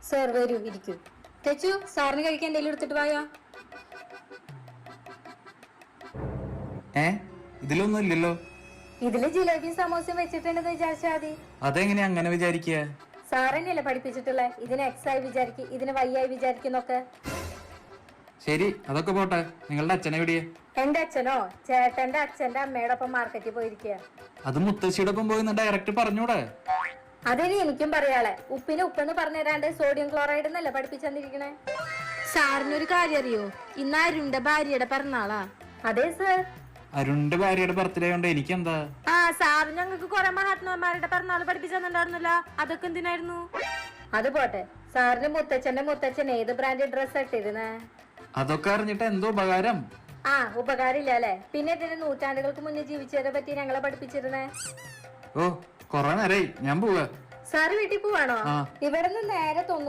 Sir വരൂ, ഇരിക്കൂ. തെച്ചു, സാറിന് കഴിക്കാൻ എന്തെങ്കിലും എടുത്തിട്ട് പോയോ? ഇതിലൊന്നും ഇല്ലല്ലോ. ഇതില് ജിലേബിയും സമോസയും വെച്ചിട്ടുണ്ടെന്ന് വിചാരിച്ചാ മതി. അതെങ്ങനെ അങ്ങനെ വിചാരിക്കുക? സാറന്നെയല്ലേ പഠിപ്പിച്ചിട്ടുള്ളേ, ഇതിന് എക്സ് ആയി വിചാരിക്കും, ഇതിന് വൈ ആയി വിചാരിക്കുന്നൊക്കെ. ശരി, അതൊക്കെ പോട്ടെ. നിങ്ങളുടെ അച്ഛനെവിടെയാ? എന്റെ അച്ഛനോ? ചേട്ടന്റെ അച്ഛന്റെ അമ്മയുടെ ഒപ്പം മാർക്കറ്റിൽ പോയിരിക്കുക. അത് മുത്തശ്ശിയുടെ ഒപ്പം പോയി ഡയറക്റ്റ് പറഞ്ഞൂടെ? അതിന് എനിക്കും പറയാളെ. ഉപ്പിന് ഉപ്പെന്ന് പറഞ്ഞു തരാണ്ട് സോഡിയം ക്ലോറൈഡ് എന്നല്ലേ പഠിപ്പിച്ചെന്നിരിക്കണേ. സാറിനൊരു കാര്യം അറിയോ? ഇന്ന് അരുണിന്റെ ഭാര്യയുടെ പിറന്നാളാ. അതെ സർ. അരുണിന്റെ ഭാര്യയുടെ ബർത്ത്ഡേ കൊണ്ട് എനിക്കെന്താ? സാറ് ഞങ്ങൾക്ക് കുറെ മഹാത്മാമാരുടെ പിറന്നാൾ പഠിപ്പിച്ചെന്നുണ്ടായിരുന്നല്ലോ, അതൊക്കെ എന്തിനായിരുന്നു? അത് പോട്ടെ, സാറിന് മുത്തച്ഛന്റെ മുത്തച്ഛൻ ഏത് ബ്രാൻഡ് ഡ്രസ് ഇട്ടിരുന്നേ? അതൊക്കെ അറിഞ്ഞിട്ട് എന്തോ ഉപകാരം? ഉപകാരം ഇല്ല അല്ലെ? പിന്നെ ഇതിന് നൂറ്റാണ്ടുകൾക്ക് മുന്നേ ജീവിച്ചതിനെ പറ്റി ഞങ്ങളെ പഠിപ്പിച്ചിരുന്നേ. ഓ, കൊറേ നേരായി, ഞാൻ പോവാ. സാറ് വീട്ടിൽ പോവാണോ? ഇവിടെ നിന്ന് നേരെ